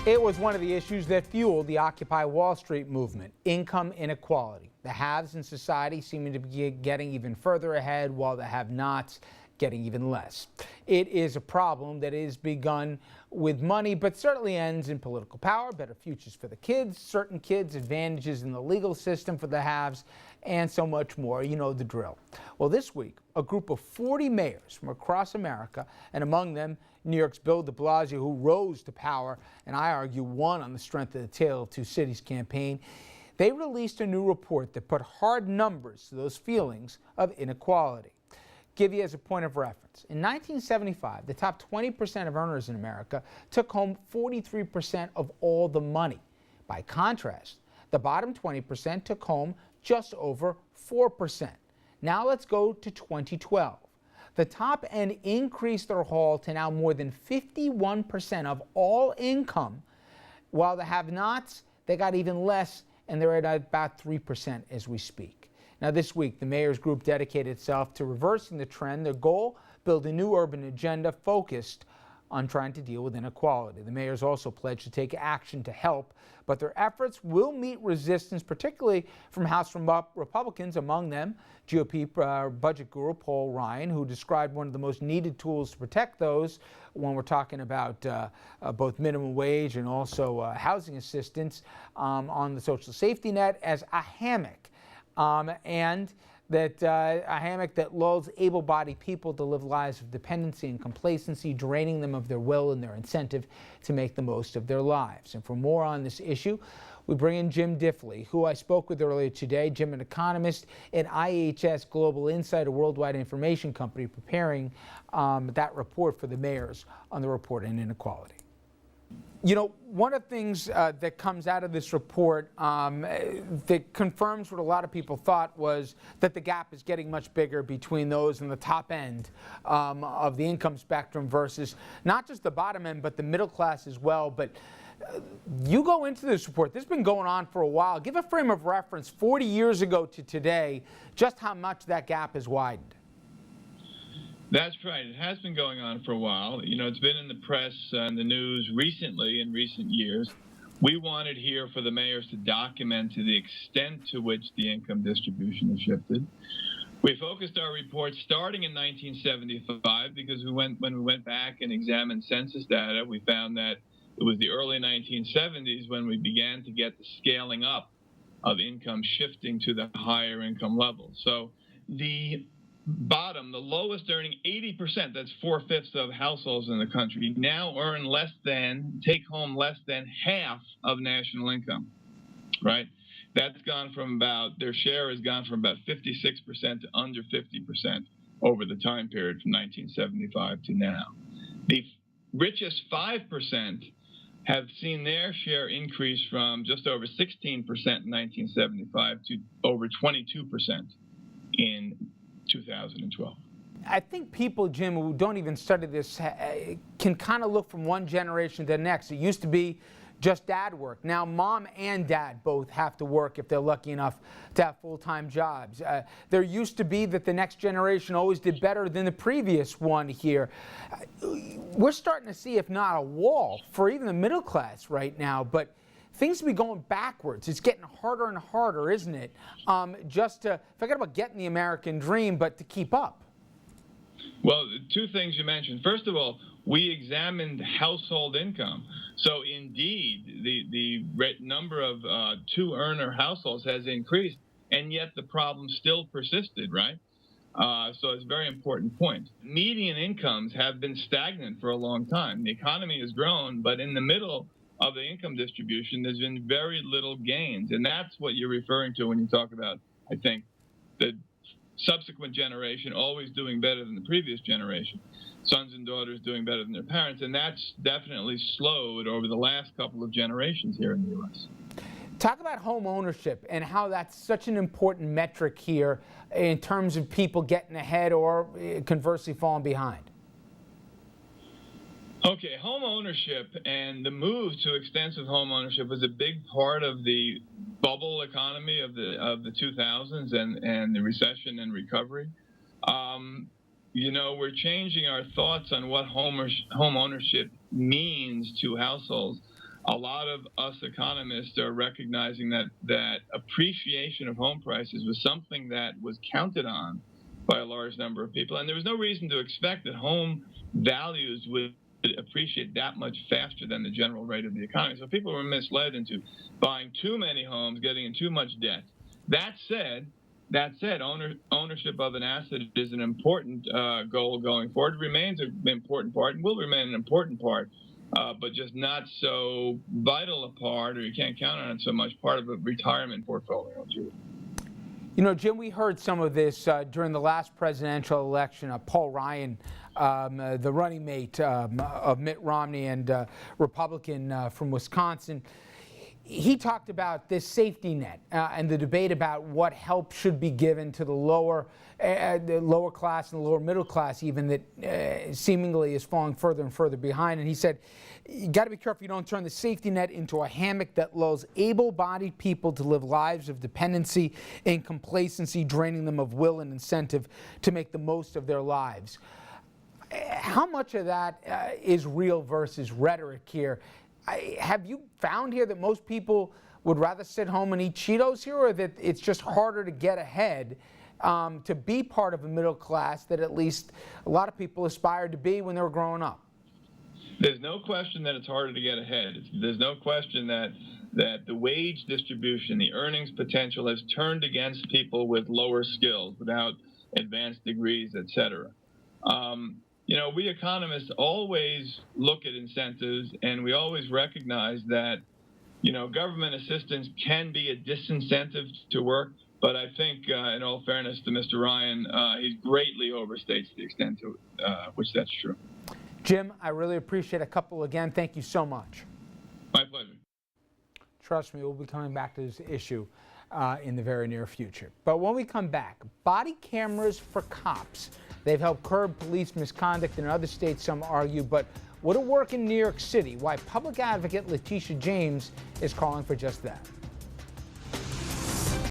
It was one of the issues that fueled the Occupy Wall Street movement, income inequality. The haves in society seeming to be getting even further ahead, while the have-nots getting even less. It is a problem that is begun with money, but certainly ends in political power, better futures for the kids, certain kids, advantages in the legal system for the haves, and so much more. You know the drill. Well, this week, a group of 40 mayors from across America, and among them New York's Bill de Blasio, who rose to power and I argue won on the strength of the Tale of Two Cities campaign, they released a new report that put hard numbers to those feelings of inequality. Give you as a point of reference, in 1975, the top 20% of earners in America took home 43% of all the money. By contrast, the bottom 20% took home just over 4%. Now let's go to 2012. The top end increased their haul to now more than 51% of all income, while the have-nots, they got even less, and they're at about 3% as we speak. Now this week, the mayor's group dedicated itself to reversing the trend. Their goal, build a new urban agenda focused on trying to deal with inequality. The mayors also pledged to take action to help, but their efforts will meet resistance, particularly from House Republicans, among them GOP budget guru Paul Ryan, who described one of the most needed tools to protect those when we're talking about both minimum wage and also housing assistance on the social safety net as a hammock. And that a hammock that lulls able-bodied people to live lives of dependency and complacency, draining them of their will and their incentive to make the most of their lives. And for more on this issue, we bring in Jim Diffley, who I spoke with earlier today. Jim, an economist at IHS Global Insight, a worldwide information company, preparing that report for the mayors on the report on inequality. You know, one of the things that comes out of this report that confirms what a lot of people thought was that the gap is getting much bigger between those in the top end of the income spectrum versus not just the bottom end, but the middle class as well. But you go into this report, this has been going on for a while. Give a frame of reference 40 years ago to today, just how much that gap has widened. That's right. It has been going on for a while. You know, it's been in the press and the news recently, in recent years. We wanted here for the mayors to document to the extent to which the income distribution has shifted. We focused our report starting in 1975 because when we went back and examined census data, we found that it was the early 1970s when we began to get the scaling up of income shifting to the higher income level. So the bottom, the lowest earning 80%, that's 4/5 of households in the country, now earn less than, take home less than half of national income, right? That's gone from about, their share has gone from about 56% to under 50% over the time period from 1975 to now. The richest 5% have seen their share increase from just over 16% in 1975 to over 22% in 2012. I think people, Jim, who don't even study this can kind of look from one generation to the next. It used to be just dad work. Now mom and dad both have to work if they're lucky enough to have full-time jobs. There used to be that the next generation always did better than the previous one here. We're starting to see, if not a wall, for even the middle class right now, but things will be going backwards. It's getting harder and harder, isn't it? Just to forget about getting the American dream, but to keep up. Well, two things you mentioned. First of all, we examined household income. So indeed, the number of two-earner households has increased, and yet the problem still persisted, right? So it's a very important point. Median incomes have been stagnant for a long time. The economy has grown, but in the middle of the income distribution, there's been very little gains. And that's what you're referring to when you talk about, I think, the subsequent generation always doing better than the previous generation, sons and daughters doing better than their parents. And that's definitely slowed over the last couple of generations here in the U.S. Talk about home ownership and how that's such an important metric here in terms of people getting ahead or conversely falling behind. Okay, home ownership and the move to extensive home ownership was a big part of the bubble economy of the 2000s and the recession and recovery. You know, we're changing our thoughts on what home ownership means to households. a lot of us economists are recognizing that appreciation of home prices was something that was counted on by a large number of people, and there was no reason to expect that home values would appreciate that much faster than the general rate of the economy. So people were misled into buying too many homes, getting in too much debt. That said, ownership of an asset is an important goal going forward. It remains an important part and will remain an important part, but just not so vital a part, or you can't count on it so much, part of a retirement portfolio. You know, Jim, we heard some of this during the last presidential election. Paul Ryan, the running mate of Mitt Romney and Republican from Wisconsin, he talked about this safety net and the debate about what help should be given to the lower class and the lower middle class, even that seemingly is falling further and further behind. And he said, you got to be careful you don't turn the safety net into a hammock that lulls able-bodied people to live lives of dependency and complacency, draining them of will and incentive to make the most of their lives. How much of that is real versus rhetoric here? Have you found here that most people would rather sit home and eat Cheetos here, or that it's just harder to get ahead to be part of a middle class that at least a lot of people aspired to be when they were growing up? There's no question that it's harder to get ahead. There's no question that the wage distribution, the earnings potential has turned against people with lower skills, without advanced degrees, et cetera. You know, we economists always look at incentives, and we always recognize that, you know, government assistance can be a disincentive to work. But I think, in all fairness to Mr. Ryan, he greatly overstates the extent to which that's true. Jim, I really appreciate a couple again. Thank you so much. My pleasure. Trust me, we'll be coming back to this issue in the very near future. But when we come back, body cameras for cops. They've helped curb police misconduct in other states, some argue, but would it work in New York City? Why public advocate Letitia James is calling for just that.